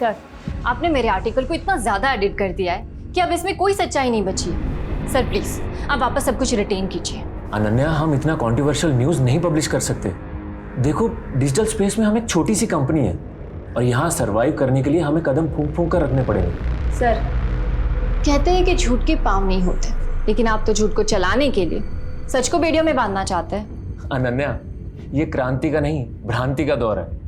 Sir, आपने मेरे article को इतना ज़्यादा एडिट कर दिया है कि अब इसमें कोई सच्चाई नहीं बची है। सर प्लीज़, आप वापस सब कुछ रिटेन कीजिए। अनन्या, हम इतना कॉन्ट्रोवर्शियल न्यूज़ नहीं पब्लिश कर सकते। देखो, डिजिटल स्पेस में हम एक छोटी सी कंपनी है और यहाँ सर्वाइव करने के लिए हमें कदम फूंक फूंक कर रखने पड़ेंगे। सर, कहते हैं कि झूठ के पाँव नहीं होते, लेकिन आप तो झूठ को चलाने के लिए सच को बेड़ियों में बांधना चाहते हैं। अनन्या, ये क्रांति का नहीं, भ्रांति का दौर है।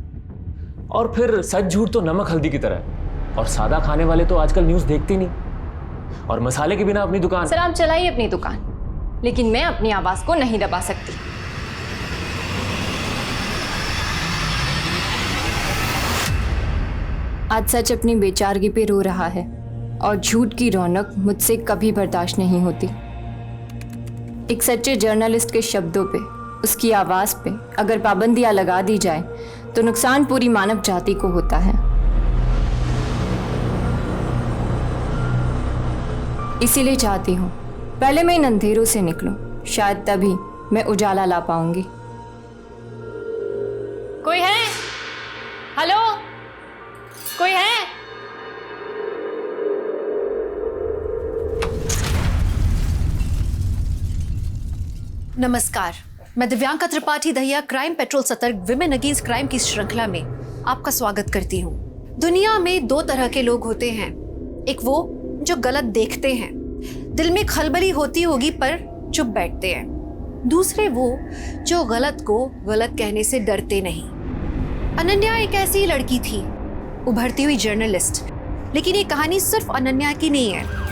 और फिर सच झूठ तो नमक हल्दी की तरह है, और सादा खाने वाले तो आजकल न्यूज़ देखते ही नहीं, और मसाले के बिना अपनी दुकान। सर, आप चलाइए अपनी दुकान, लेकिन मैं अपनी आवाज़ को नहीं दबा सकती। आज सच अपनी बेचारगी पे रो रहा है और झूठ की रौनक मुझसे कभी बर्दाश्त नहीं होती। एक सच्चे जर्नलिस्ट के शब्दों पे, उसकी आवाज़ पे अगर पाबंदियां लगा दी जाए तो नुकसान पूरी मानव जाति को होता है। इसीलिए चाहती हूँ पहले मैं इन अंधेरों से निकलूं, शायद तभी मैं उजाला ला पाऊंगी। कोई है? हेलो, कोई है? नमस्कार, मैं दिव्यांका त्रिपाठी दहिया क्राइम पेट्रोल सतर्क विमेन अगेंस्ट क्राइम की श्रृंखला में आपका स्वागत करती हूँ। दुनिया में दो तरह के लोग होते हैं, एक वो जो गलत देखते हैं, दिल में खलबली होती होगी पर चुप बैठते हैं, दूसरे वो जो गलत को गलत कहने से डरते नहीं। अनन्या एक ऐसी लड़की थी, उभरती हुई जर्नलिस्ट, लेकिन ये कहानी सिर्फ अनन्या की नहीं है।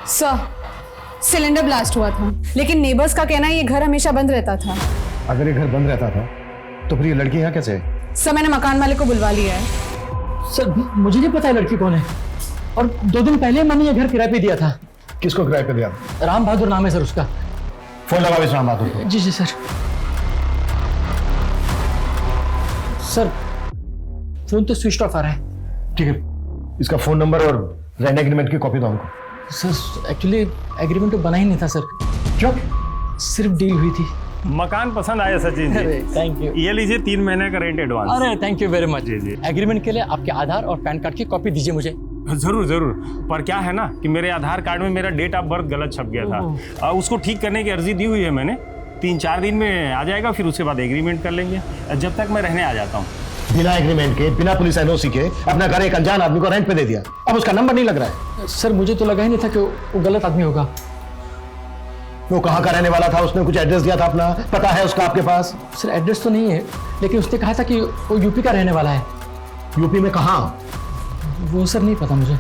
सर, सिलेंडर ब्लास्ट हुआ था, लेकिन नेबर्स का कहना है ये घर हमेशा बंद रहता था। अगर ये घर बंद रहता था तो फिर ये लड़की यहाँ कैसे है? सर, मैंने मकान मालिक को बुलवा लिया है। सर, मुझे नहीं पता लड़की कौन है, और 2 दिन पहले मैंने ये घर किराए पे दिया था। किसको किराए पे दिया? राम बहादुर नाम है सर उसका। फोन लगाओ इस राम बहादुर को। जी जी सर। सर, फोन तो स्विच ऑफ आ रहा है। ठीक है, इसका फोन नंबर और रेंट एग्रीमेंट की कॉपी दो हमको। सर, एक्चुअली एग्रीमेंट तो बना ही नहीं था सर। क्यों? सिर्फ डील हुई थी। मकान पसंद आया सचिन जी? Thank you. ये लीजिए 3 महीने का रेंट एडवांस। अरे थैंक यू वेरी मच। जी जी, एग्रीमेंट के लिए आपके आधार और पैन कार्ड की कॉपी दीजिए मुझे। जरूर जरूर। पर क्या है ना कि मेरे आधार कार्ड में मेरा डेट ऑफ बर्थ गलत छप गया था, उसको ठीक करने की अर्जी दी हुई है मैंने। 3-4 दिन में आ जाएगा, फिर उसके बाद एग्रीमेंट कर लेंगे, जब तक मैं रहने आ जाता हूँ। बिना एग्रीमेंट के, बिना पुलिस एनओसी के अपना घर एक अनजान आदमी को रेंट पे दे दिया, अब उसका नंबर नहीं लग रहा है। सर, मुझे तो लगा ही नहीं था कि वो गलत आदमी होगा। वो कहाँ का रहने वाला था? उसने कुछ एड्रेस दिया था अपना, पता है उसका आपके पास? सर, एड्रेस तो नहीं है, लेकिन उसने कहा था कि वो यूपी का रहने वाला है। यूपी में कहाँ? वो सर नहीं पता मुझे।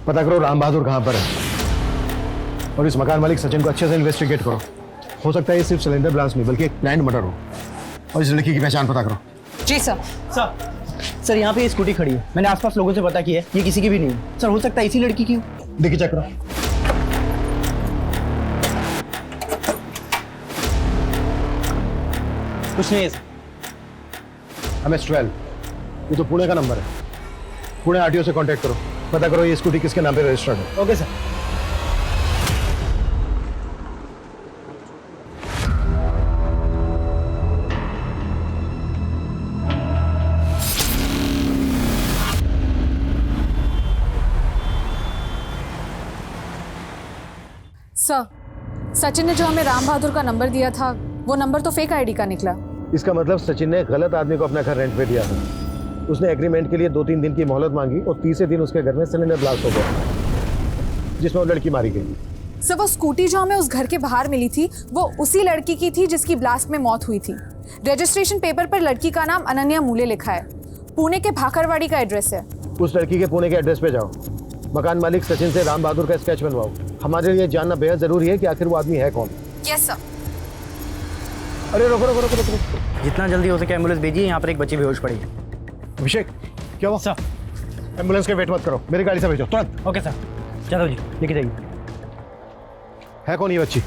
पता करो राम बहादुर कहाँ पर है, और इस मकान मालिक सचिन को अच्छे से इन्वेस्टिगेट करो। हो सकता है ये सिर्फ सिलेंडर ब्लास्ट नहीं बल्कि एक प्लान्ड मर्डर हो, और इस लड़की की पहचान पता करो। जी सर। सर, यहाँ पे ये स्कूटी खड़ी है, मैंने आसपास लोगों से पता किया है, ये किसी की भी नहीं है। सर, हो सकता है इसी लड़की की हो। देखिए, चेक करो। कुछ नहीं है सर। MS-12, ये तो पुणे का नंबर है। पुणे RTO से कांटेक्ट करो, पता करो ये स्कूटी किसके नाम पे रजिस्टर्ड है। Okay sir. सर, सचिन ने जो हमें राम बहादुर का नंबर दिया था, वो नंबर तो फेक आईडी का निकला। इसका मतलब सचिन ने गलत आदमी को अपना घर रेंट पे दिया था। उसने एग्रीमेंट के लिए 2-3 दिन की मोहलत मांगी और तीसरे दिन उसके घर में सिलेंडर ब्लास्ट हो गया, जिसमें वो लड़की मारी गई। सर, वो स्कूटी जो हमें उस घर के बाहर मिली थी, वो उसी लड़की की थी जिसकी ब्लास्ट में मौत हुई थी। रजिस्ट्रेशन पेपर पर लड़की का नाम अनन्या मूले लिखा है। पुणे के भाखरवाड़ी का एड्रेस है। उस लड़की के पुणे के एड्रेस पे जाओ, मकान मालिक सचिन से राम बहादुर का स्केच बनवाओ। हमारे लिए जानना बेहद जरूरी है कि आखिर वो आदमी है कौन। Yes sir. अरे रुको रुको रुको रुको, जितना जल्दी हो सके एम्बुलेंस भेजिए, यहाँ पर एक बच्ची बेहोश पड़ी है। अभिषेक, क्या हुआ? सर, एम्बुलेंस के वेट मत करो, मेरी गाड़ी से भेजो तुरंत। Okay sir. चलो जी, लेके जाइए। है कौन ये बच्ची?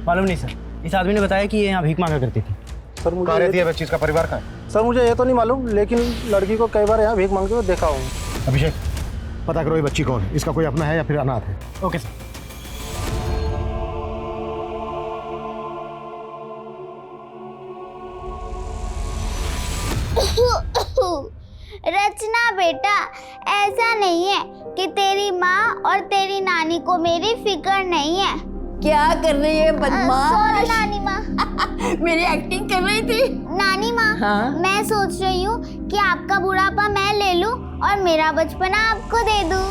मालूम नहीं सर, इस आदमी ने बताया कि ये यहाँ भीख मांगा करती थी। सर मुझे कहाँ रहती है बच्ची, इसका परिवार कहाँ है? सर मुझे ये तो नहीं मालूम, लेकिन लड़की को कई बार यहाँ भीख मांगते हुए देखा हूँ। अभिषेक, पता करो ये बच्ची कौन है, इसका कोई अपना है या फिर अनाथ है। Okay sir. रचना बेटा, ऐसा नहीं है कि तेरी माँ और तेरी नानी को मेरी फिक्र नहीं है। क्या कर रही है बदमाश? सॉरी नानी माँ। मेरी एक्टिंग कर रही थी। नानी माँ, हाँ? मैं सोच रही हूँ कि आपका बुढ़ापा मैं ले लूँ और मेरा बचपना आपको दे दूँ।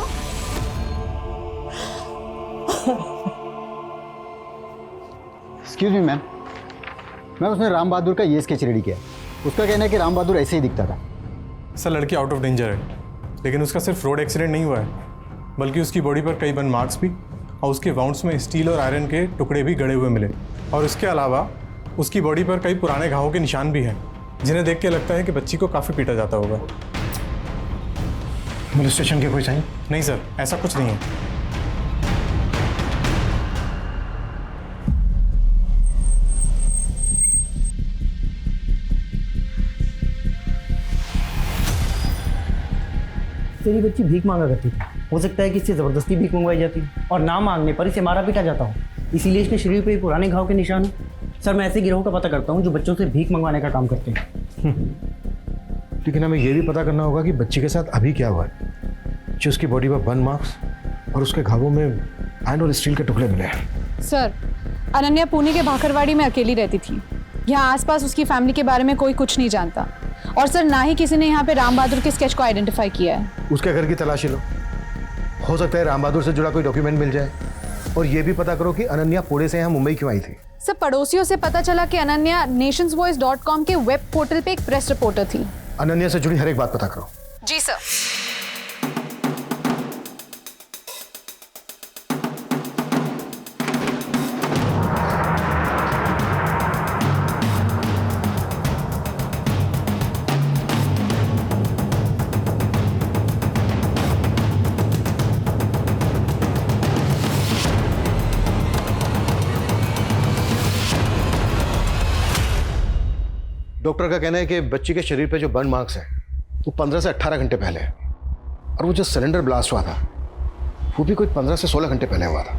एक्सक्यूज मी मैम, मैम उसने राम बहादुर का ये स्केच रेडी किया। उसका कहना है कि राम बहादुर ऐसे ही दिखता था। सर लड़की आउट ऑफ डेंजर है, लेकिन उसका सिर्फ रोड एक्सीडेंट नहीं हुआ है, बल्कि उसकी बॉडी पर कई बर्न मार्क्स भी और उसके वाउंड्स में स्टील और आयरन के टुकड़े भी गड़े हुए मिले। और इसके अलावा उसकी बॉडी पर कई पुराने घावों के निशान भी हैं, जिन्हें देख के लगता है कि बच्ची को काफ़ी पीटा जाता होगा। मोलेस्टेशन के कोई साइन? नहीं सर, ऐसा कुछ नहीं है। तेरी बच्ची भीख मांगा करती थी, हो सकता है कि इससे ज़बरदस्ती भीख मंगवाई जाती और ना मांगने पर इसे मारा पीटा जाता हो, इसीलिए इसके शरीर पे पुराने घाव के निशान हैं। सर मैं ऐसे गिरोह का पता करता हूँ जो बच्चों से भीख मंगवाने का काम करते हैं। लेकिन हमें ये भी पता करना होगा कि बच्ची के साथ अभी क्या हुआ है, जो उसकी बॉडी पर बर्न मार्क्स और उसके घावों में आयरन और स्टील के टुकड़े मिले हैं। सर, अनन्या पुणे के भाखरवाड़ी में अकेली रहती थी। यहाँ आसपास उसकी फैमिली के बारे में कोई कुछ नहीं जानता। और सर, ना ही किसी ने यहाँ पे राम बहादुर के स्केच को आइडेंटिफाई किया है। उसके घर की तलाशी लो, हो सकता है राम बहादुर से जुड़ा कोई डॉक्यूमेंट मिल जाए। और ये भी पता करो कि अनन्या पुणे से यहाँ मुंबई क्यों आई थी। सर, पड़ोसियों से पता चला कि अनन्या nationsvoice.com के वेब पोर्टल पे एक प्रेस रिपोर्टर थी। अनन्या से जुड़ी हर एक बात पता करो। जी सर। डॉक्टर का कहना है कि बच्ची के शरीर पे जो बर्न मार्क्स है वो 15 से 18 घंटे पहले है, और वो जो सिलेंडर ब्लास्ट हुआ था वो भी कोई 15 से 16 घंटे पहले हुआ था।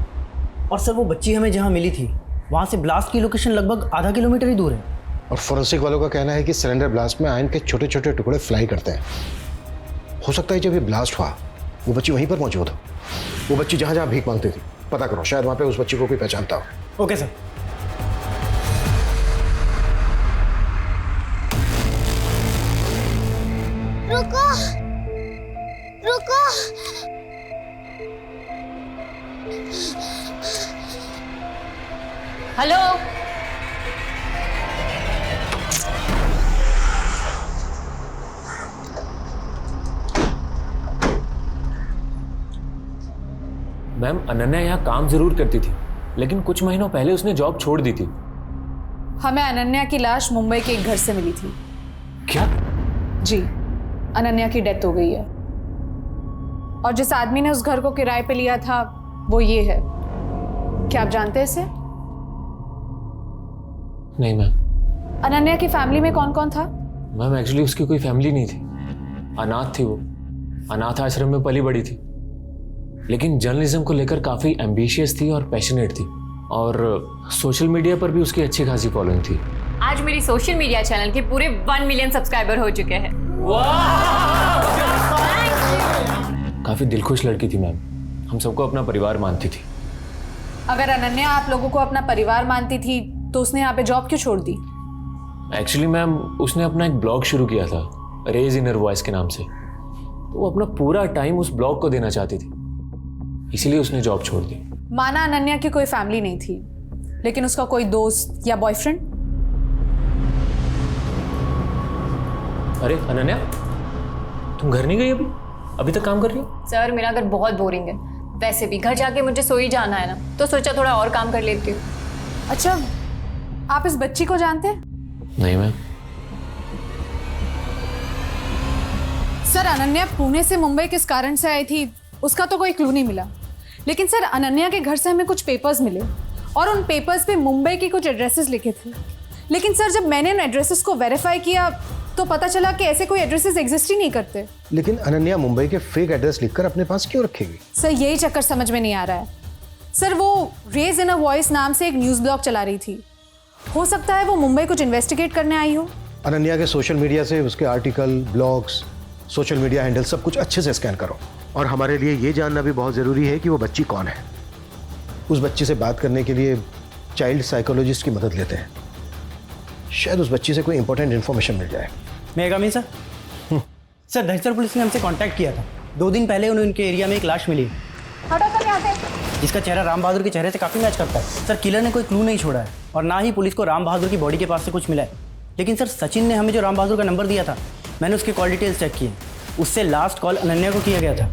और सर वो बच्ची हमें जहाँ मिली थी वहाँ से ब्लास्ट की लोकेशन लगभग आधा किलोमीटर ही दूर है। और फोरेंसिक वालों का कहना है कि सिलेंडर ब्लास्ट में आयरन के छोटे छोटे टुकड़े फ्लाई करते हैं। हो सकता है जब ये ब्लास्ट हुआ वो बच्ची वहीं पर मौजूद हो। वो बच्ची जहाँ जहाँ भीख मांगती थी, पता करो, शायद वहाँ पे उस बच्ची को कोई पहचानता हो। Okay sir. रुको, रुको। हेलो, मैम अनन्या यहाँ काम जरूर करती थी, लेकिन कुछ महीनों पहले उसने जॉब छोड़ दी थी। हमें अनन्या की लाश मुंबई के एक घर से मिली थी। क्या? जी, अनन्या की डेथ हो गई है। और जिस आदमी ने उस घर को किराए पे लिया था वो ये है। क्या आप जानते हैं इसे? नहीं मैम। अनन्या की फैमिली में कौन कौन था? मैम एक्चुअली उसकी कोई फैमिली नहीं थी, अनाथ थी वो। अनाथ आश्रम में पली बड़ी थी, लेकिन जर्नलिज्म को लेकर काफ़ी एम्बिशियस थी और पैशनेट थी। और सोशल मीडिया पर भी उसकी अच्छी खासी फॉलोइंग थी। आज मेरी सोशल मीडिया चैनल के पूरे 1 मिलियन सब्सक्राइबर हो चुके हैं। काफ़ी दिलखुश लड़की थी मैम, हम सबको अपना परिवार मानती थी। अगर अनन्या आप लोगों को अपना परिवार मानती थी तो उसने यहाँ पे जॉब क्यों छोड़ दी? एक्चुअली मैम उसने अपना एक ब्लॉग शुरू किया था, रेज इनर वॉइस के नाम से। तो वो अपना पूरा टाइम उस ब्लॉग को देना चाहती थी, इसीलिए उसने जॉब छोड़ दी। माना अनन्या की कोई फैमिली नहीं थी, लेकिन उसका कोई दोस्त या बॉयफ्रेंड? अरे अनन्या, तुम घर नहीं गई अभी तक काम कर रही हो? सर, मेरा घर बहुत बोरिंग है। वैसे भी घर जाके मुझे सो ही जाना है ना, तो सोचा थोड़ा और काम कर लेती हूँ। अच्छा, आप इस बच्ची को जानते हैं? नहीं मैम। सर, अनन्या पुणे से मुंबई किस कारण से आई थी उसका तो कोई क्लू नहीं मिला, लेकिन सर अनन्या के घर से हमें कुछ पेपर्स मिले और उन पेपर्स पे मुंबई के कुछ एड्रेसेस लिखे थे। लेकिन सर जब मैंने उन एड्रेसेस को वेरीफाई किया तो पता चला कि ऐसे कोई एड्रेसेस एग्जिस्ट ही नहीं करते। लेकिन अनन्या मुंबई के फेक एड्रेस लिखकर अपने पास क्यों रखेगी? सर यही चक्कर समझ में नहीं आ रहा है। सर वो रेज इन अ वॉइस नाम से एक न्यूज़ ब्लॉग चला रही थी, हो सकता है वो मुंबई कुछ इन्वेस्टिगेट करने आई हो। अनन्या के सोशल मीडिया से उसके article, blogs, social media handle सब कुछ अच्छे से स्कैन करो। और हमारे लिए ये जानना भी बहुत ज़रूरी है कि वो बच्ची कौन है। उस बच्ची से बात करने के लिए चाइल्ड साइकोलॉजिस्ट की मदद लेते हैं, शायद उस बच्ची से कोई इंपॉर्टेंट इन्फॉर्मेशन मिल जाए। मैं कमी सर? सर दहिसर पुलिस ने हमसे कांटेक्ट किया था। 2 दिन पहले उन्हें उनके एरिया में एक लाश मिली जिसका चेहरा राम बहादुर के चेहरे से काफ़ी मैच करता है। सर किलर ने कोई क्लू नहीं छोड़ा है और ना ही पुलिस को राम बहादुर की बॉडी के पास से कुछ मिला है। लेकिन सर सचिन ने हमें जो राम बहादुर का नंबर दिया था, मैंने उसके कॉल डिटेल्स चेक किए, उससे लास्ट कॉल अनन्या को किया गया था।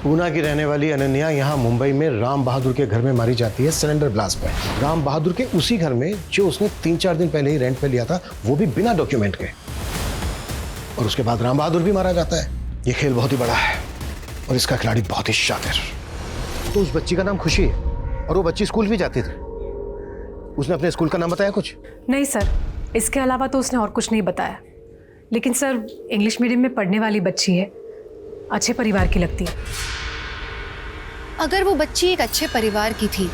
पूना की रहने वाली अनन्या यहाँ मुंबई में राम बहादुर के घर में मारी जाती है सिलेंडर ब्लास्ट में। राम बहादुर के उसी घर में जो उसने 3-4 दिन पहले ही रेंट पे लिया था, वो भी बिना डॉक्यूमेंट के। और उसके बाद राम बहादुर भी मारा जाता है। ये खेल बहुत ही बड़ा है और इसका खिलाड़ी बहुत ही शातिर। तो उस बच्ची का नाम खुशी है और वो बच्ची स्कूल भी जाती थी। उसने अपने स्कूल का नाम बताया कुछ? नहीं सर, इसके अलावा तो उसने और कुछ नहीं बताया। लेकिन सर इंग्लिश मीडियम में पढ़ने वाली बच्ची है, अच्छे परिवार की लगती है। अगर वो बच्ची एक अच्छे परिवार की थी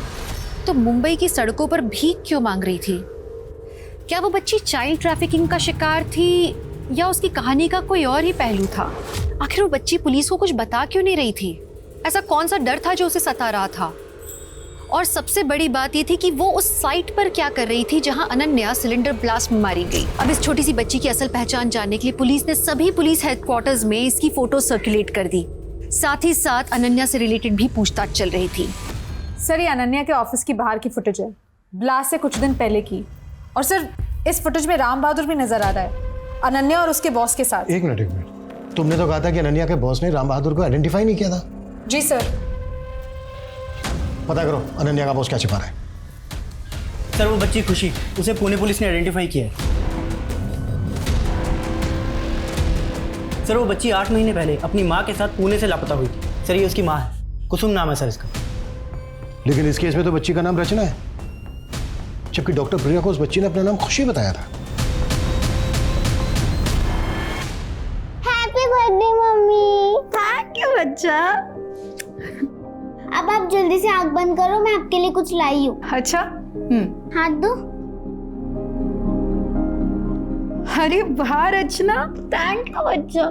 तो मुंबई की सड़कों पर भीख क्यों मांग रही थी? क्या वो बच्ची चाइल्ड ट्रैफिकिंग का शिकार थी या उसकी कहानी का कोई और ही पहलू था? आखिर वो बच्ची पुलिस को कुछ बता क्यों नहीं रही थी? ऐसा कौन सा डर था जो उसे सता रहा था? और सबसे बड़ी बात ये थी कि वो उस साइट पर क्या कर रही थी जहां अनन्या सिलेंडर ब्लास्ट में मारी गई। अब इस छोटी सी बच्ची की असल पहचान जानने के लिए पुलिस ने सभी पुलिस हेडक्वार्टर्स में इसकी फोटो सर्कुलेट कर दी। साथ ही साथ अनन्या से रिलेटेड भी पूछताछ चल रही थी। सर ये अनन्या के ऑफिस की बाहर की फुटेज है, ब्लास्ट से कुछ दिन पहले की। और सर इस फुटेज में राम बहादुर भी नजर आ रहा है, अनन्या और उसके बॉस के साथ। एक मिनट, तुमने तो कहा था कि अनन्या के बॉस ने राम बहादुर को आइडेंटिफाई नहीं किया था। जी सर। पता करो अनन्या का बॉस क्या छिपा रहा है। सर वो बच्ची खुशी, उसे पुणे पुलिस ने आइडेंटिफाई किया है। सर वो बच्ची 8 महीने पहले अपनी माँ के साथ पुणे से लापता हुई थी। सर ये उसकी माँ है, कुसुम नाम है सर इसका। लेकिन इस केस में तो बच्ची का नाम रचना है, जबकि डॉक्टर प्रिया को उस बच्ची ने अपना नाम खुशी बताया था। Happy birthday mummy. Thank you बच्चा। अब आप जल्दी से आंख बंद करो, मैं आपके लिए कुछ लाई हूँ। अच्छा हाथ दो। अरे वाह रचना, थैंक यू बच्चा।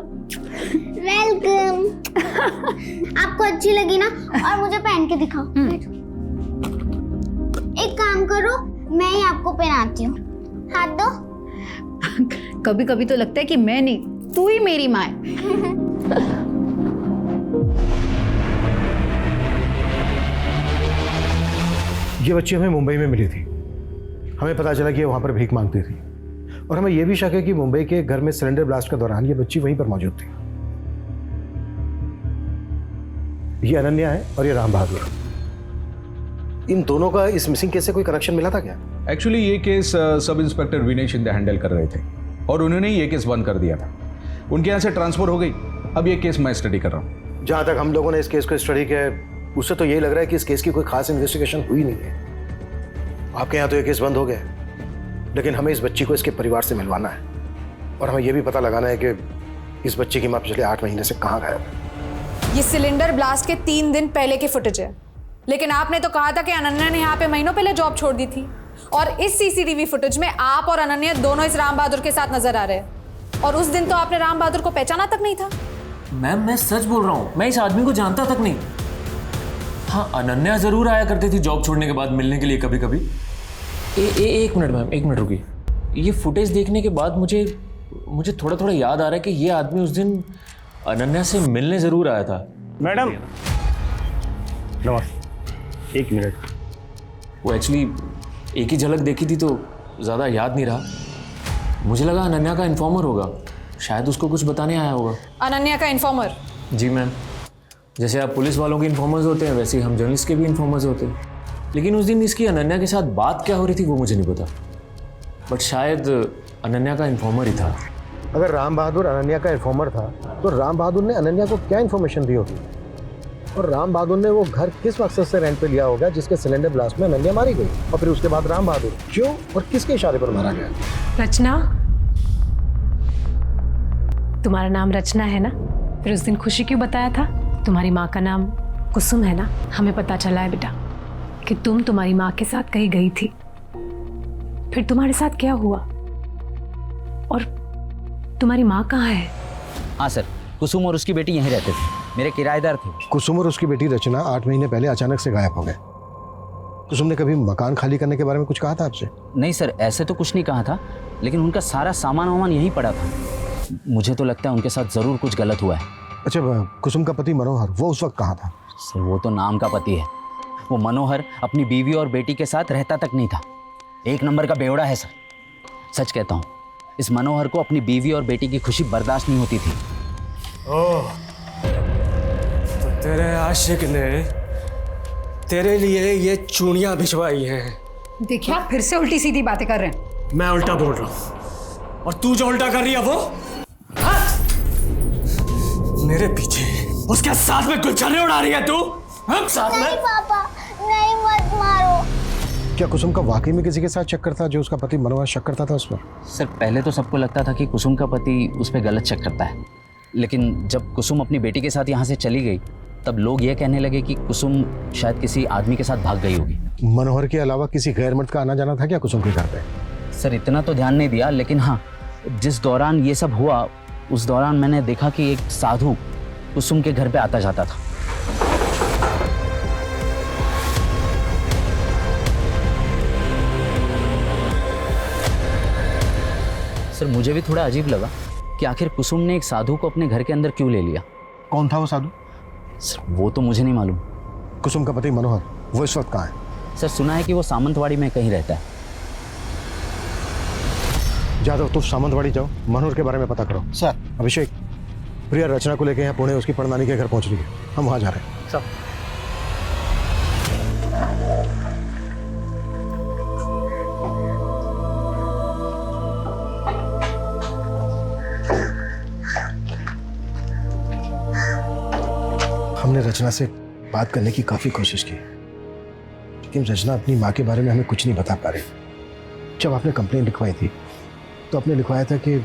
वेलकम। आपको अच्छी लगी ना? और मुझे पहन के दिखाओ। एक काम करो, मैं ही आपको पहनाती हूँ। हाथ दो। कभी कभी तो लगता है कि मैं नहीं, तू ही मेरी माँ है। ये बच्ची हमें मुंबई में मिली थी। हमें पता चला कि ये वहाँ पर भीख मांगती थी और हमें यह भी शक है कि मुंबई के घर में सिलेंडर ब्लास्ट के दौरान ये बच्ची वहीं पर मौजूद थी। ये अनन्या है और ये राम बहादुर। इन दोनों का इस मिसिंग केस से कोई कनेक्शन मिला था क्या? एक्चुअली ये केस सब इंस्पेक्टर विनय शिंदे हैंडल कर रहे थे और उन्होंने ये केस बंद कर दिया था। उनके यहाँ से ट्रांसफर हो गई। अब ये केस मैं स्टडी कर रहा हूँ। जहाँ तक हम लोगों ने इस केस को स्टडी किया है, उससे तो यही लग रहा है कि इस केस की कोई खास इन्वेस्टिगेशन हुई नहीं है। आपके यहाँ तो ये केस बंद हो गया, लेकिन हमें इस बच्ची को इसके परिवार से मिलवाना है और हमें यह भी पता लगाना है कि इस बच्ची की माँ पिछले 8 महीने से कहाँ गायब है। ये सिलेंडर ब्लास्ट के 3 दिन पहले की फुटेज है, लेकिन आपने तो कहा था कि अनन्या ने यहाँ पे महीनों पहले जॉब छोड़ दी थी। और इस सीसीटीवी फुटेज में आप और अनन्या दोनों इस राम बहादुर के साथ नजर आ रहे हैं। और उस दिन तो आपने राम बहादुर को पहचाना तक नहीं था। मैम मैं सच बोल रहा हूँ, मैं इस आदमी को जानता तक नहीं। हाँ अनन्या जरूर आया करती थी जॉब छोड़ने के बाद मिलने के लिए कभी कभी। एक मिनट मैम, एक मिनट रुकिए। ये फुटेज देखने के बाद मुझे थोड़ा थोड़ा याद आ रहा है कि ये आदमी उस दिन अनन्या से मिलने जरूर आया था। मैडम नमस्ते, 1 मिनट। वो एक्चुअली एक ही झलक देखी थी तो ज़्यादा याद नहीं रहा। मुझे लगा अनन्या का इन्फॉर्मर होगा, शायद उसको कुछ बताने आया होगा। अनन्या का इन्फॉर्मर? जी मैम, जैसे आप पुलिस वालों के इन्फॉर्मर्स होते हैं वैसे ही हम जर्नलिस्ट के भी इन्फॉर्मर्स होते हैं। लेकिन उस दिन इसकी अनन्या के साथ बात क्या हो रही थी वो मुझे नहीं पता, बट शायद अनन्या का इन्फॉर्मर ही था। अगर राम बहादुर अनन्या का इन्फॉर्मर था तो राम बहादुर ने अनन्या को क्या इन्फॉर्मेशन दी होगी? और राम बहादुर ने वो घर किस मकसद से रेंट पे लिया होगा जिसके सिलेंडर ब्लास्ट में अनन्या मारी गई, और फिर उसके बाद राम बहादुर क्यों और किसके इशारे पर मारा गया? रचना, तुम्हारा नाम रचना है ना? फिर उस दिन खुशी क्यों बताया था? तुम्हारी माँ का नाम कुसुम है ना? हमें पता चला है बेटा कि तुम तुम्हारी माँ के साथ कहीं गई थी, फिर तुम्हारे साथ क्या हुआ और तुम्हारी माँ कहाँ है? हाँ सर, कुसुम और उसकी बेटी यहीं रहते थे, मेरे किराएदार थे। कुसुम और उसकी बेटी रचना 8 महीने पहले अचानक से गायब हो गए। कुसुम ने कभी मकान खाली करने के बारे में कुछ कहा था आपसे? नहीं सर, ऐसे तो कुछ नहीं कहा था, लेकिन उनका सारा सामान वामान यहीं पड़ा था। मुझे तो लगता है उनके साथ ज़रूर कुछ गलत हुआ है। अच्छा, कुसुम का पति मनोहर वो उस वक्त कहाँ था? सर वो तो नाम का पति है, वो मनोहर अपनी बीवी और बेटी के साथ रहता तक नहीं था। एक नंबर का बेवड़ा है सर, सच कहता हूँ। इस मनोहर को अपनी बीवी और बेटी की खुशी बर्दाश्त नहीं होती थी। ओह, तो तेरे आशिक ने तेरे लिए ये चूड़ियां भिजवाई हैं। देखिए आप फिर से उल्टी सीधी बातें कर रहे हैं। मैं उल्टा बोल रहा हूँ और तू जो उल्टा कर रही है वो मेरे पीछे उसके साथ में गुलछने उड़ा रही है तू। हम साथ में। नहीं पापा, नहीं, मत मारो। क्या कुसुम का वाकई में किसी के साथ चक्कर था जो उसका पति मनोहर शक करता था उस पर? सर पहले तो सबको लगता था कि कुसुम का पति उस पर गलत शक करता है, लेकिन जब कुसुम अपनी बेटी के साथ यहाँ से चली गई तब लोग ये कहने लगे कि कुसुम शायद किसी आदमी के साथ भाग गई होगी। मनोहर के अलावा किसी गैर मर्द का आना जाना था क्या कुसुम के घर पे? सर इतना तो ध्यान नहीं दिया, लेकिन हाँ जिस दौरान ये सब हुआ उस दौरान मैंने देखा कि एक साधु कुसुम के घर पे आता जाता था। सर मुझे भी थोड़ा अजीब लगा कि आखिर कुसुम ने एक साधु को अपने घर के अंदर क्यों ले लिया। कौन था वो साधु? सर वो तो मुझे नहीं मालूम। कुसुम का पति मनोहर वो इस वक्त कहाँ है? सर सुना है कि वो सामंतवाड़ी में कहीं रहता है। जादव तुम सामंतवाड़ी जाओ, मनोहर के बारे में पता करो। सर। अभिषेक, प्रिया रचना को लेके यहाँ पुणे उसकी परनानी के घर पहुंच रही है, हम वहाँ जा रहे हैं। सर। हमने रचना से बात करने की काफी कोशिश की, लेकिन रचना अपनी माँ के बारे में हमें कुछ नहीं बता पा रही। जब आपने कंप्लेंट लिखवाई थी तो आपने लिखवाया था कि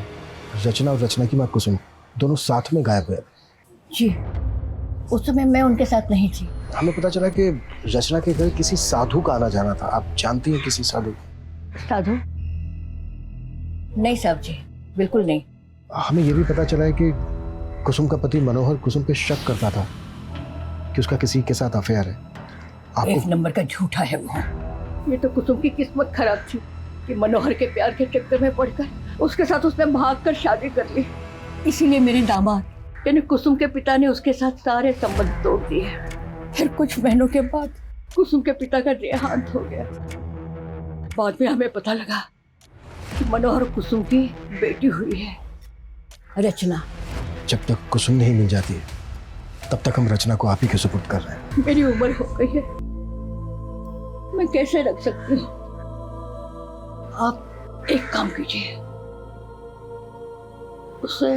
रचना और रचना की माँ कुसुम दोनों साथ में गायब हुए। जी, उस समय मैं उनके साथ नहीं थी। हमें पता चला कि रचना के घर किसी साधु का आना जाना था। आप जानती हैं किसी साधु? साधु? नहीं साहब जी, बिल्कुल नहीं। हमें यह भी पता चला है कि कुसुम का पति मनोहर कुसुम पे शक करता था कि उसका किसी के साथ अफेयर है। एक नंबर का झूठा है वो। ये तो कुसुम की किस्मत खराब थी कि मनोहर के प्यार के चक्कर में पड़कर उसके साथ उसने भागकर शादी कर ली। इसीलिए मेरे दामाद यानी कुसुम के पिता ने उसके साथ सारे संबंध तोड़ दिए। फिर कुछ महीनों के बाद कुसुम के पिता का देहांत हो गया। बाद में हमें पता लगा कि मनोहर कुसुम की बेटी हुई है, रचना। जब तक कुसुम नहीं मिल जाती तब तक हम रचना को आप ही के सुपुर्द कर रहे हैं। मेरी उम्र हो गई है, मैं कैसे रख सकती हूँ। आप एक काम कीजिए, उसे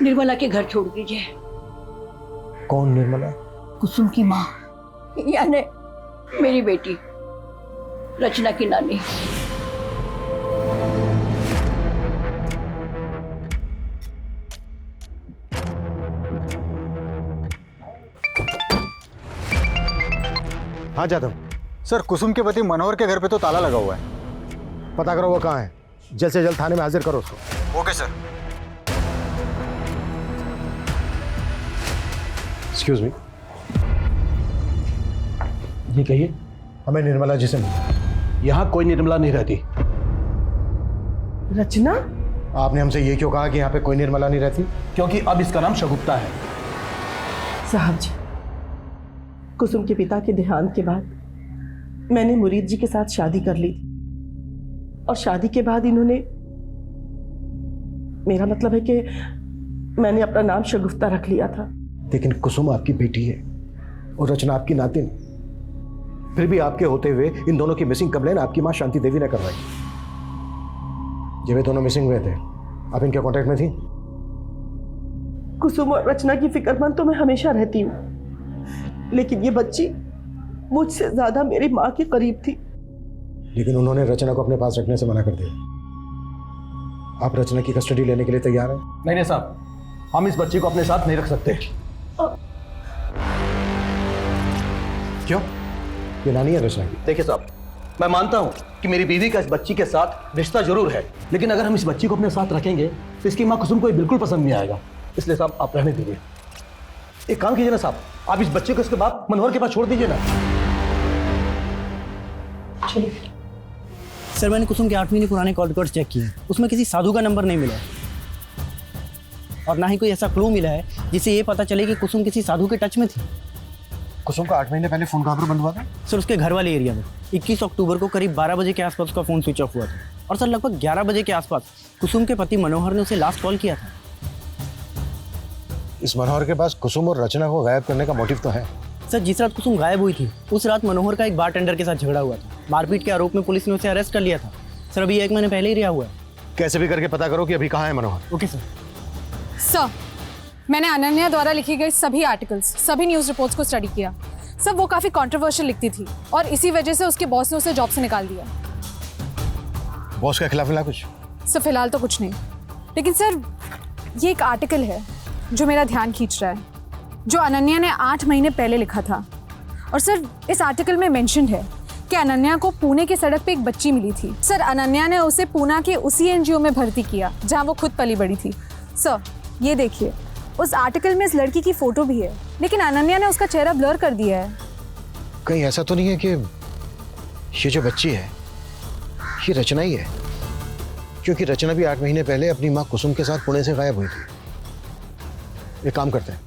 निर्मला के घर छोड़ दीजिए। कौन निर्मला? कुसुम की माँ, यानी मेरी बेटी रचना की नानी। हाँ जादव। सर कुसुम के पति मनोहर के घर पे तो ताला लगा हुआ है। पता करो वो कहाँ है, जल्द से जल्द थाने में हाजिर करो उसको। Okay sir. एक्सक्यूज मी, ये कहिए। हमें निर्मला जी से मिलो। यहाँ कोई निर्मला नहीं रहती। रचना? आपने हमसे ये क्यों कहा कि यहाँ पे कोई निर्मला नहीं रहती? क्योंकि अब इसका नाम शगुफ्ता है। साहब जी, कुसुम के पिता के देहांत के बाद मैंने मुरीद जी के साथ शादी कर ली थी और शादी के बाद इन्होंने, मेरा मतलब है कि मैंने अपना नाम शगुफ्ता रख लिया था। लेकिन कुसुम आपकी बेटी है और रचना आपकी नातिन। फिर भी आपके होते हुए इन दोनों की मिसिंग कंप्लेन आपकी मां शांति देवी ने करवाई। जब ये दोनों मिसिंग हुए थे आप इनके कांटेक्ट में थी? कुसुम और रचना की फिक्रमंद तो मैं हमेशा रहती हूँ, लेकिन ये बच्ची मुझसे ज्यादा मेरी माँ के करीब थी। लेकिन उन्होंने रचना को अपने पास रखने से मना कर दिया। आप रचना की कस्टडी लेने के लिए तैयार हैं? नहीं नहीं साहब, हम इस बच्ची को अपने साथ नहीं रख सकते। क्यों? ये नानी है रचना की। देखिए साहब, मैं मानता हूँ कि मेरी बीवी का इस बच्ची के साथ रिश्ता जरूर है, लेकिन अगर हम इस बच्ची को अपने साथ रखेंगे तो इसकी माँ कुसुम को ये बिल्कुल पसंद नहीं आएगा। इसलिए साहब आप रहने दीजिए। एक काम कीजिए ना साहब, आप इस बच्चे को इसके बाद मनोहर के पास छोड़ दीजिए ना। सर मैंने कुसुम के 8 महीने पुराने कॉल रिकॉर्ड्स चेक किए, उसमें किसी साधु का नंबर नहीं मिला और ना ही कोई ऐसा क्लू मिला है जिससे ये पता चले कि कुसुम किसी साधु के टच में थी। कुसुम का 8 महीने पहले फोन कहाँ पर बंद हुआ था? सर उसके घर वाले एरिया में 21 अक्टूबर को करीब 12 बजे के आसपास उसका फ़ोन स्विच ऑफ हुआ था और सर लगभग 11 बजे के आसपास कुसुम के पति मनोहर ने उसे लास्ट कॉल किया था। इस मनोहर के पास कुसुम और रचना को गायब करने का मोटिव तो है। सर जिस रात कुसुम गायब हुई थी उस रात मनोहर का एक बारटेंडर के साथ झगड़ा हुआ था। मारपीट के आरोप में पुलिस ने उसे अरेस्ट कर लिया था। सर अभी 1 महीने पहले ही रिहा हुआ है। कैसे भी करके पता करो कि अभी कहाँ है मनोहर। Okay sir. सर मैंने अनन्या द्वारा लिखी गई सभी आर्टिकल्स, सभी न्यूज़ रिपोर्ट्स को स्टडी किया। सर वो काफ़ी कंट्रोवर्शियल लिखती थी और इसी वजह से उसके बॉस ने उसे जॉब से निकाल दिया। बॉस के खिलाफ मिला कुछ? सर फिलहाल तो कुछ नहीं, लेकिन सर ये एक आर्टिकल है जो मेरा ध्यान खींच रहा है, जो अनन्या ने 8 महीने पहले लिखा था। और सर इस आर्टिकल में मेंशन्ड है कि अनन्या को पुणे की सड़क पे एक बच्ची मिली थी। सर अनन्या ने उसे पूना के उसी एनजीओ में भर्ती किया जहां वो खुद पली बड़ी थी। सर ये देखिए, उस आर्टिकल में इस लड़की की फोटो भी है, लेकिन अनन्या ने उसका चेहरा ब्लर कर दिया है। कहीं ऐसा तो नहीं है कि ये जो बच्ची है ये रचना ही है? क्योंकि रचना भी 8 महीने पहले अपनी माँ कुसुम के साथ पुणे से गायब हुई थी। एक काम करते हैं,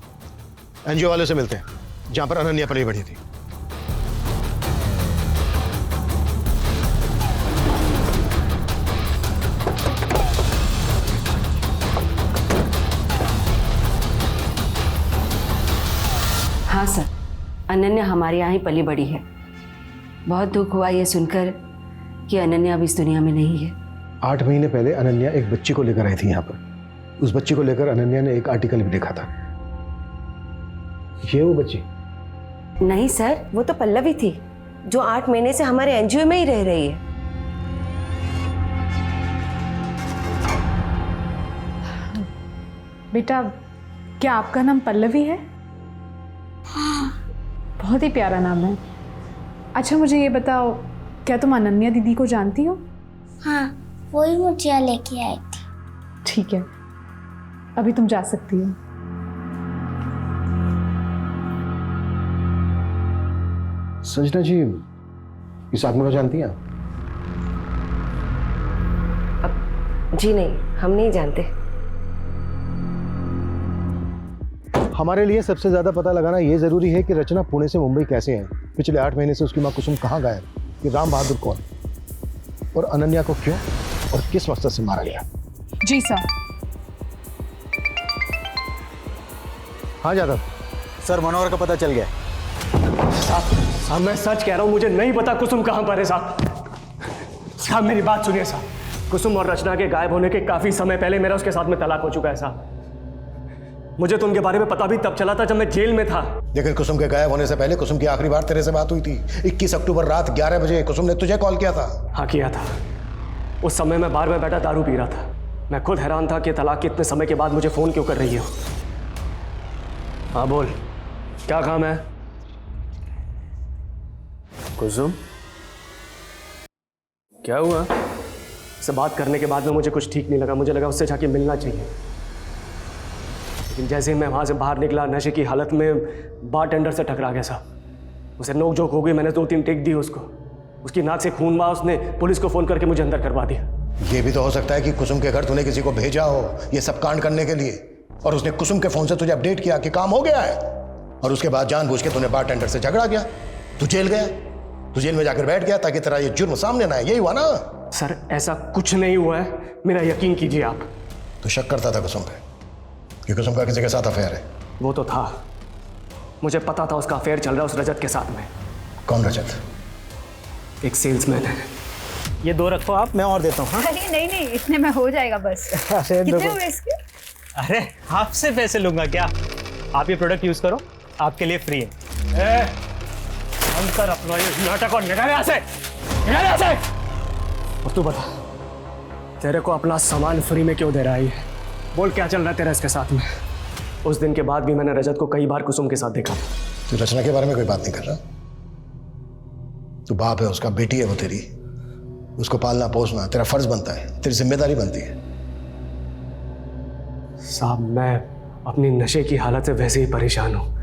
एनजीओ वाले से मिलते हैं जहां पर अनन्या पली बड़ी थी। हाँ सर, अनन्या हमारे यहाँ ही पली बड़ी है। बहुत दुख हुआ ये सुनकर कि अनन्या अब इस दुनिया में नहीं है। 8 महीने पहले अनन्या एक बच्ची को लेकर आई थी यहाँ पर। उस बच्ची को लेकर अनन्या ने एक आर्टिकल भी लिखा था। ये वो बच्ची? नहीं सर, वो तो पल्लवी थी जो 8 महीने से हमारे एनजीओ में ही रह रही है। बेटा क्या आपका नाम पल्लवी है? बहुत ही प्यारा नाम है। अच्छा मुझे ये बताओ, क्या तुम अनन्या दीदी को जानती हो? हाँ, वही मुझे यहाँ लेके आई थी। ठीक है, अभी तुम जा सकती हो। संजना जी इस आदमी को जानती हैं? जी नहीं, हम नहीं जानते। हमारे लिए सबसे ज्यादा पता लगाना ये जरूरी है कि रचना पुणे से मुंबई कैसे है, पिछले 8 महीने से उसकी माँ कुसुम कहाँ गायब, कि राम बहादुर कौन और अनन्या को क्यों और किस मकसद से मारा गया। जी सर। हाँ जादव। सर मनोहर का पता चल गया। साहब मैं सच कह रहा हूँ, मुझे नहीं पता कुसुम कहाँ पर है साहब। मेरी बात सुनिए साहब, कुसुम और रचना के गायब होने के काफी समय पहले मेरा उसके साथ में तलाक हो चुका है साहब। मुझे तो उनके बारे में पता भी तब चला था जब मैं जेल में था। लेकिन कुसुम के गायब होने से पहले कुसुम की आखिरी बार तेरे से बात हुई थी 21 अक्टूबर रात 11 बजे। कुसुम ने तुझे कॉल किया था? हाँ किया था। उस समय मैं बार में बैठा दारू पी रहा था। मैं खुद हैरान था कि तलाक के इतने समय के बाद मुझे फोन क्यों कर रही हो। हाँ बोल, क्या काम है? कुसुम क्या हुआ? उससे बात करने के बाद में मुझे कुछ ठीक नहीं लगा। मुझे लगा उससे जाके मिलना चाहिए, लेकिन जैसे ही मैं वहाँ से बाहर निकला नशे की हालत में बारटेंडर से टकरा गया साहब। उसे नोक झोंक हो गई। मैंने 2-3 टेक दी उसको। उसकी नाक से खून हुआ। उसने पुलिस को फ़ोन करके मुझे अंदर करवा दिया। ये भी तो हो सकता है कि कुसुम के घर तूने किसी को भेजा हो ये सब कांड करने के लिए, और उसने कुसुम के फ़ोन से तुझे अपडेट किया कि काम हो गया है, और उसके बाद जानबूझ के तूने बारटेंडर से झगड़ा किया। तू जेल गया, तू जेल में जाकर बैठ गया ताकि तेरा ये जुर्म सामने ना आए। यही हुआ ना? सर ऐसा कुछ नहीं हुआ है, मेरा यकीन कीजिए आप। तो शक करता था कुसुम पे कि कुसुम का किसी के साथ अफेयर है? वो तो था, मुझे पता था उसका अफेयर चल रहा है उस रजत के साथ में। कौन रजत? एक सेल्समैन है। ये 2 रखो आप, मैं और देता हूँ। हाँ? अरे नहीं नहीं, इतने में हो जाएगा बस। कितने हुए इसके? अरे आपसे पैसे लूंगा क्या? आप ये प्रोडक्ट यूज करो, आपके लिए फ्री है। अंकर अपना ये नाटक और निकाले यहाँ से, निकाले यहाँ से। और तू बता, तेरे को अपना सामान फ्री में क्यों दे रहा है? बोल क्या चल रहा है तेरा इसके साथ में? उस दिन के बाद भी मैंने रजत को कई बार कुसुम के साथ देखा। तू रचना के बारे में कोई बात नहीं कर रहा? तू बाप है उसका, बेटी है वो तेरी, उसको पालना पोसना तेरा फर्ज बनता है, तेरी जिम्मेदारी बनती है। साहब, मैं अपनी नशे की हालत से वैसे ही परेशान हूँ।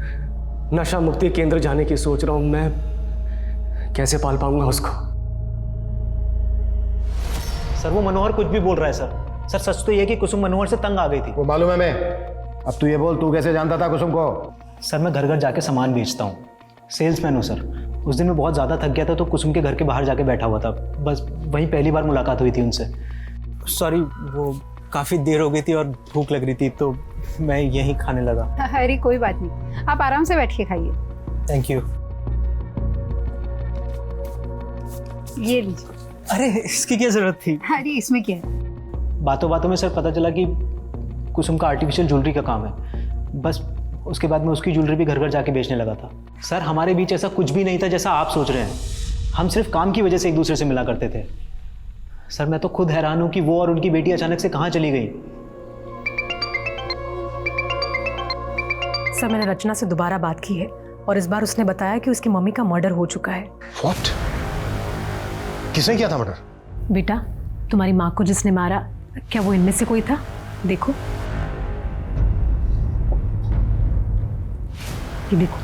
नशा मुक्ति केंद्र जाने की सोच रहा हूँ, मैं कैसे पाल पाऊंगा उसको? सर वो मनोहर कुछ भी बोल रहा है सर। सर सच तो ये कि कुसुम मनोहर से तंग आ गई थी। वो मालूम है मैं। अब तू ये बोल, तू कैसे जानता था कुसुम को? सर मैं घर घर जाके सामान बेचता हूँ, सेल्समैन हूँ सर। उस दिन मैं बहुत ज़्यादा थक गया था तो कुसुम के घर के बाहर जाके बैठा हुआ था, बस वहीं पहली बार मुलाकात हुई थी उनसे। सॉरी, वो काफ़ी देर हो गई थी और भूख लग रही थी तो मैं यहीं खाने लगा। अरे कोई बात नहीं, आप आराम से बैठ के खाइए। Thank you. ये लीजिए। अरे इसकी क्या ज़रूरत थी? अरे इसमें क्या है? बातों बातों में सर पता चला कि कुसुम का आर्टिफिशियल ज्वेलरी का काम है। बस उसके बाद मैं उसकी ज्वेलरी भी घर घर जाके बेचने लगा था। सर हमारे बीच ऐसा कुछ भी नहीं था जैसा आप सोच रहे हैं। हम सिर्फ काम की वजह से एक दूसरे से मिला करते थे। सर मैं तो खुद हैरान हूं कि वो और उनकी बेटी अचानक से कहाँ चली गई। सर मैंने रचना से दोबारा बात की है और इस बार उसने बताया कि उसकी मम्मी का मर्डर हो चुका है। What? किसने किया था मर्डर? बेटा, तुम्हारी माँ को जिसने मारा, क्या वो इनमें से कोई था? देखो, ये देखो।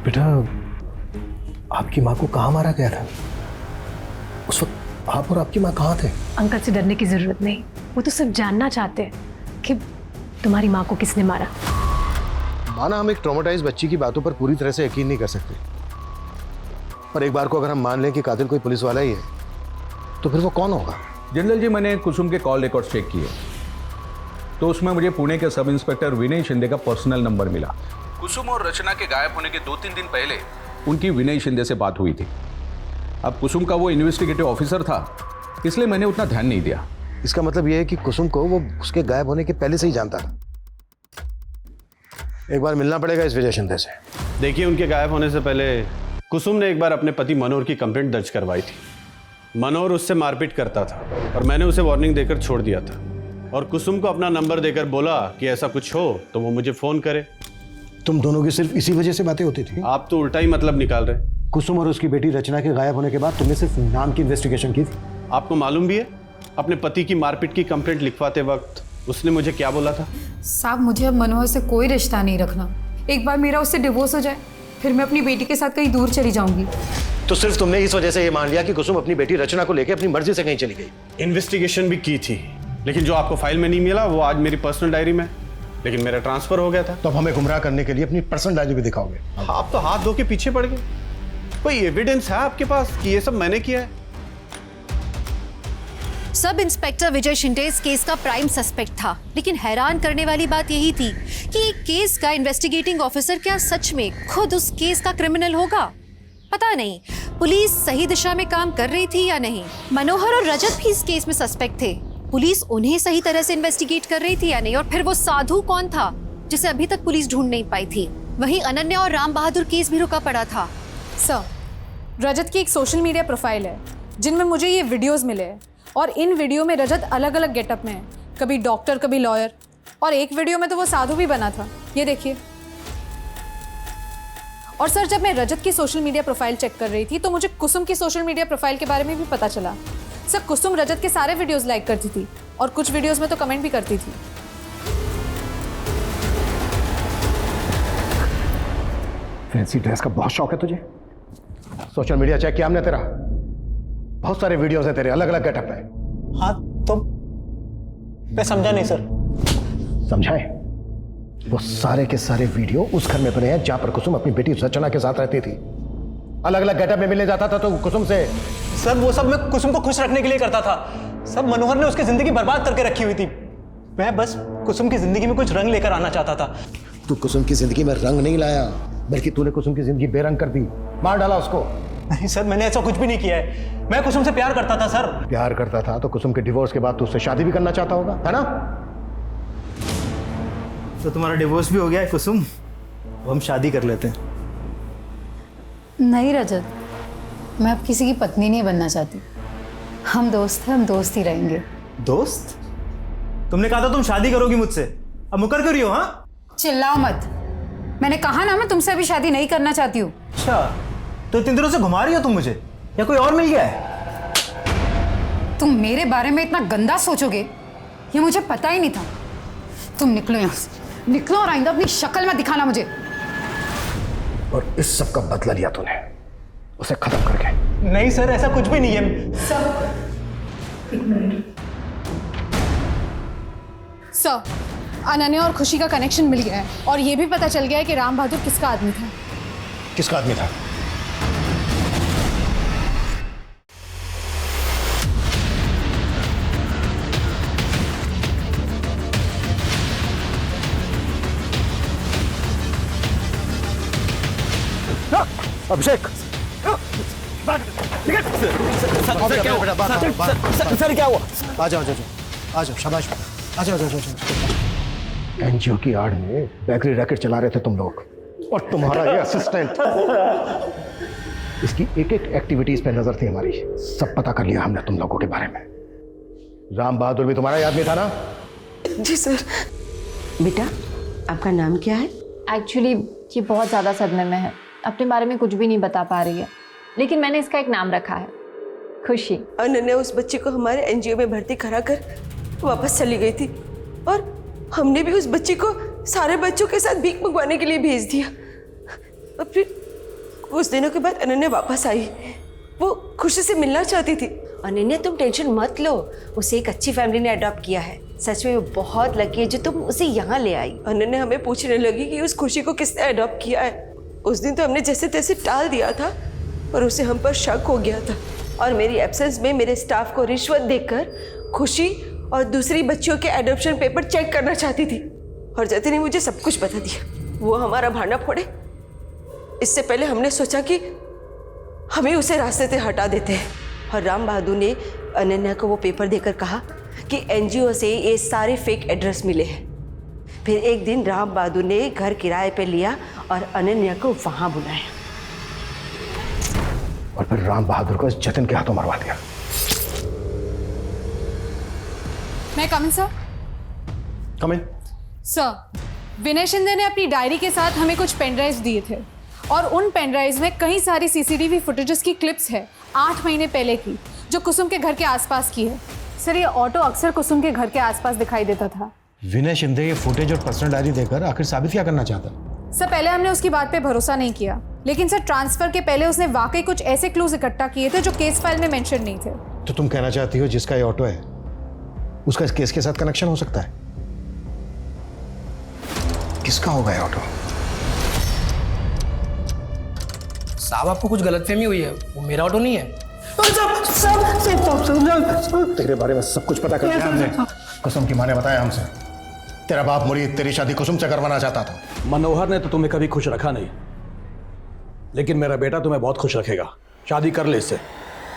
बेटा, आपकी माँ को कहाँ मारा गया था? उस वक्त आप और आपकी माँ कहाँ थे? अंकल से डरने की जरूरत नहीं, वो तो सिर्फ जानना चाहते हैं कि तुम्हारी माँ को किसने मारा। माना हम एक ट्रॉमेटाइज बच्ची की बातों पर पूरी तरह से यकीन नहीं कर सकते, पर एक बार को अगर हम मान लें कि कातिल कोई पुलिस वाला ही है, तो फिर वो कौन होगा? जनरल जी, मैंने कुसुम के कॉल रिकॉर्ड चेक किए तो उसमें मुझे पुणे के सब इंस्पेक्टर विनय शिंदे का पर्सनल नंबर मिला। कुसुम और रचना के गायब होने के 2-3 दिन पहले उनकी विनय शिंदे से बात हुई थी। अब कुसुम का वो इन्वेस्टिगेटिव ऑफिसर था, इसलिए मैंने उतना ध्यान नहीं दिया। इसका मतलब यह है कि कुसुम को वो उसके गायब होने के पहले से ही जानता था। एक बार मिलना पड़ेगा इस विजय शिंदे से। देखिए, उनके गायब होने से पहले कुसुम ने एक बार अपने पति मनोहर की कंप्लेंट दर्ज करवाई थी। मनोहर उससे मारपीट करता था और मैंने उसे वार्निंग देकर छोड़ दिया था और कुसुम को अपना नंबर देकर बोला कि ऐसा कुछ हो तो वो मुझे फोन करे। तुम दोनों की सिर्फ इसी वजह से बातें होती थी? आप तो उल्टा ही मतलब निकाल रहे। कुसुम और उसकी बेटी रचना के गायब होने के बाद तुमने सिर्फ नाम की इन्वेस्टिगेशन की थी। आपको मालूम भी है अपने पति की मारपीट की कंप्लेंट लिखवाते वक्त उसने मुझे क्या बोला था? साहब, मुझे अब मनोहर से कोई रिश्ता नहीं रखना। एक बार मेरा उससे डिवोर्स हो जाए फिर मैं अपनी बेटी के साथ कहीं दूर चली जाऊंगी। तो सिर्फ तुमने इस वजह से ये मान लिया कि कुसुम अपनी बेटी रचना को लेकर अपनी मर्जी से कहीं चली गई? इन्वेस्टिगेशन भी की थी, लेकिन जो आपको फाइल में नहीं मिला वो आज मेरी पर्सनल डायरी में, लेकिन मेरा ट्रांसफर हो गया था। तो अब हमें गुमराह करने के लिए अपनी पर्सनल डायरी भी दिखाओगे? आप तो हाथ धो के पीछे पड़ गए। कोई एविडेंस है आपके पास कि ये सब मैंने किया है? सब इंस्पेक्टर विजय शिंदे इस केस का प्राइम सस्पेक्ट था, लेकिन हैरान करने वाली बात यही थी कि एक केस का इन्वेस्टिगेटिंग ऑफिसर क्या सच में खुद उस केस का क्रिमिनल होगा? पता नहीं पुलिस सही दिशा में काम कर रही थी या नहीं। मनोहर और रजत भी इस केस में सस्पेक्ट थे, पुलिस उन्हें सही तरह से इन्वेस्टिगेट कर रही थी या नहीं, और फिर वो साधु कौन था जिसे अभी तक पुलिस ढूंढ नहीं पाई थी। वहीं अनन्या और राम बहादुर केस भी रुका पड़ा था। सर, रजत की एक सोशल मीडिया प्रोफाइल है जिनमें मुझे ये वीडियोस मिले हैं, और इन वीडियो में रजत अलग अलग गेटअप में है, कभी डॉक्टर कभी लॉयर, और एक वीडियो में तो वो साधु भी बना था। ये देखिए। और सर, जब मैं रजत की सोशल मीडिया प्रोफाइल चेक कर रही थी तो मुझे कुसुम की सोशल मीडिया प्रोफाइल के बारे में भी पता चला। सर, कुसुम रजत के सारे वीडियोस लाइक करती थी और कुछ वीडियोस में तो कमेंट भी करती थी। फैंसी ड्रेस का बहुत शौक है तुझे? सोशल मीडिया चेक किया हमने तेरा, बहुत सारे वीडियोस हैं तेरे अलग अलग गेटअप में। हाँ तो मैं समझा नहीं सर। समझाए? वो सारे के सारे वीडियो उस घर में बने हैं जहां पर कुसुम अपनी बेटी रचना के साथ रहती थी। अलग अलग गेटअप में मिलने जाता था तो कुसुम से। सर वो सब मैं कुसुम को खुश रखने के लिए करता था। सब मनोहर ने उसकी जिंदगी बर्बाद करके रखी हुई थी। मैं बस कुसुम की जिंदगी में कुछ रंग लेकर आना चाहता था। तू कुसुम की जिंदगी में रंग नहीं लाया, बल्कि तूने कुसुम की जिंदगी बेरंग कर दी, मार डाला उसको। नहीं सर, मैंने ऐसा कुछ भी नहीं किया है। मैं कुसुम से प्यार करता था सर। प्यार करता था तो कुसुम के डिवोर्स के बाद तू उससे शादी भी करना चाहता होगा, है ना? तो तुम्हारा डिवोर्स भी हो गया है कुसुम, अब हम शादी कर लेते हैं। नहीं रजत, मैं अब किसी की पत्नी नहीं बनना चाहती। हम दोस्त हैं, हम दोस्त ही रहेंगे। दोस्त? तुमने कहा था तुम शादी करोगी मुझसे, अब मुकर कर रही हो? हाँ, चिल्लाओ मत। मैंने कहा ना मैं तुमसे अभी शादी नहीं करना चाहती हूँ। अच्छा, तो इतने दिनों से घुमा रही हो तुम मुझे, या कोई और मिल गया है? तुम मेरे बारे में इतना गंदा सोचोगे ये मुझे पता ही नहीं था। तुम निकलो यहाँ से, निकलो और आइंदा अपनी शक्ल मत दिखाना मुझे। और इस सब का बदला लिया तूने, उसे खत्म करके। नहीं सर, ऐसा कुछ भी नहीं है सर, एक मिनट सर, अनन्या और खुशी का कनेक्शन मिल गया है और ये भी पता चल गया है कि राम बहादुर किसका आदमी था। किसका आदमी था? अभिषेक, सर क्या हुआ? आ जाओ आ जाओ, शाबाश, आ जाओ। एनजीओ की आड़ में बेकरी रैकेट चला रहे थे तुम लोग, और तुम्हारा ये असिस्टेंट, इसकी एक एक एक्टिविटीज पे नजर थी हमारी। सब पता कर लिया हमने तुम लोगों के बारे में। राम बहादुर भी तुम्हारा ही आदमी था ना? जी सर। बेटा, आपका नाम क्या है? एक्चुअली ये बहुत ज़्यादा सदमे में है, अपने बारे में कुछ भी नहीं बता पा रही है, लेकिन मैंने इसका एक नाम रखा है, खुशी। अनन्या उस बच्ची को हमारे एनजीओ में भर्ती करा कर वापस चली गई थी, और हमने भी उस बच्ची को सारे बच्चों के साथ भीख मंगवाने के लिए भेज दिया। और फिर कुछ दिनों के बाद अनन्या वापस आई, वो खुशी से मिलना चाहती थी। अनन्या, तुम टेंशन मत लो, उसे एक अच्छी फैमिली ने अडॉप्ट किया है। सच में वो बहुत लकी है जो तुम उसे यहाँ ले आई। अनन्या हमें पूछने लगी कि उस खुशी को किसने अडॉप्ट किया है। उस दिन तो हमने जैसे तैसे टाल दिया था, पर उसे हम पर शक हो गया था, और मेरी एब्सेंस में मेरे स्टाफ को रिश्वत देकर खुशी और दूसरी बच्चियों के एडॉप्शन पेपर चेक करना चाहती थी। और जतिन ने मुझे सब कुछ बता दिया, वो हमारा भांडा फोड़े। इससे पहले हमने सोचा कि हमें उसे रास्ते से हटा देते हैं, और राम बहादुर ने अनन्या को वो पेपर देकर कहा कि एनजीओ से ये सारे फेक एड्रेस मिले हैं। फिर एक दिन राम बहादुर ने घर किराए पे लिया और अनन्या को वहां बुलाया, और फिर राम बहादुर को जतिन के हाथों मरवा दिया। मैं कम इन सर? कम इन। सर, विनय शिंदे ने अपनी डायरी के साथ हमें कुछ पेन ड्राइव्स दिए थे, और उन पेन ड्राइव्स में कई सारी सीसीटीवी फुटेजेस की क्लिप्स है 8 महीने पहले की, जो कुसुम के घर के आसपास की है। सर, ये ऑटो अक्सर कुसुम के घर के आसपास दिखाई देता था। विनय शिंदे ये फुटेज और पर्सनल डायरी देकर आखिर साबित क्या करना चाहता? सर, पहले हमने उसकी बात पे भरोसा नहीं किया, लेकिन सर ट्रांसफर के पहले उसने वाकई कुछ ऐसे क्लूज इकट्ठा किए थे जो केस फाइल में मेंशन नहीं थे। तो तुम कहना चाहती हो जिसका ये ऑटो है उसका इस केस के साथ कनेक्शन हो सकता है? किसका होगा ये ऑटो? साहब, आपको कुछ गलतफहमी हुई है, वो मेरा ऑटो नहीं है। तेरे बारे में सब कुछ पता कर लिया हमने। कुसुम की माँ ने बताया हमसे, तेरा बाप मुरीद तेरी शादी कुसुम से करवाना चाहता था। मनोहर ने तो तुम्हें कभी खुश रखा नहीं, लेकिन मेरा बेटा तुम्हें बहुत खुश रखेगा। शादी कर ले इससे।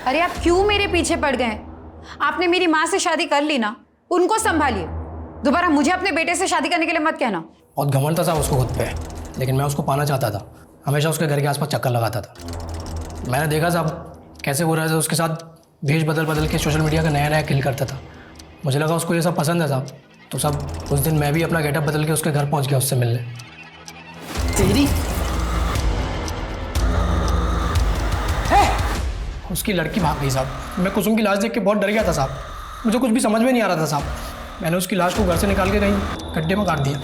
अरे आप क्यों मेरे पीछे पड़ गए? आपने मेरी माँ से शादी कर ली ना, उनको संभालिए। दोबारा मुझे अपने बेटे से शादी करने के लिए मत कहना। बहुत घमंड था साहब उसको खुद पे, लेकिन मैं उसको पाना चाहता था। हमेशा उसके घर के आसपास चक्कर लगाता था। मैंने देखा साहब कैसे हो रहा है, उसके साथ भेष बदल बदल के सोशल मीडिया का नया नया किल करता था। मुझे लगा उसको ये सब पसंद है साहब, तो साहब उस दिन मैं भी अपना गेटअप बदल के उसके घर पहुंच गया उससे मिलने। तेरी उसकी लड़की भाग गई साहब। मैं कुसुम की लाश देख के बहुत डर गया था साहब, मुझे कुछ भी समझ में नहीं आ रहा था साहब। मैंने उसकी लाश को घर से निकाल के कहीं गड्ढे में काट दिया।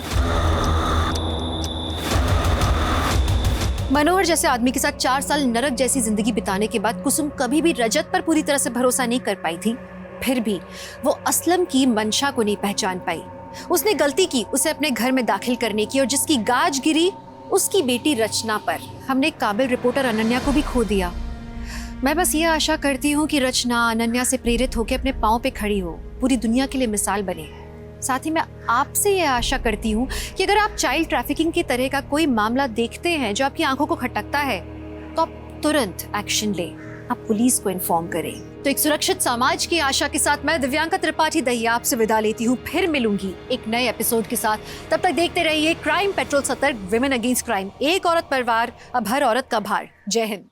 मनोहर जैसे आदमी के साथ 4 साल नरक जैसी जिंदगी बिताने के बाद कुसुम कभी भी रजत पर पूरी तरह से भरोसा नहीं कर पाई थी। फिर भी वो असलम की मंशा को नहीं पहचान पाई। उसने गलती की उसे अपने घर में दाखिल करने की, और जिसकी गाज गिरी उसकी बेटी रचना पर। हमने काबिल रिपोर्टर अनन्या को भी खो दिया। मैं बस ये आशा करती हूँ कि रचना अनन्या से प्रेरित होकर अपने पाँव पे खड़ी हो, पूरी दुनिया के लिए मिसाल बने। साथ ही मैं आपसे ये आशा करती हूँ कि अगर आप चाइल्ड ट्रैफिकिंग की तरह का कोई मामला देखते हैं जो आपकी आंखों को खटकता है, तो आप तुरंत एक्शन लें। आप पुलिस को इन्फॉर्म करें। तो एक सुरक्षित समाज की आशा के साथ मैं दिव्यांका त्रिपाठी दहिया आपसे विदा लेती हूँ। फिर मिलूंगी एक नए एपिसोड के साथ। तब तक देखते रहिए क्राइम पेट्रोल सतर्क, विमेन अगेंस्ट क्राइम, एक औरत पर वार, अब हर औरत का भार। जय हिंद।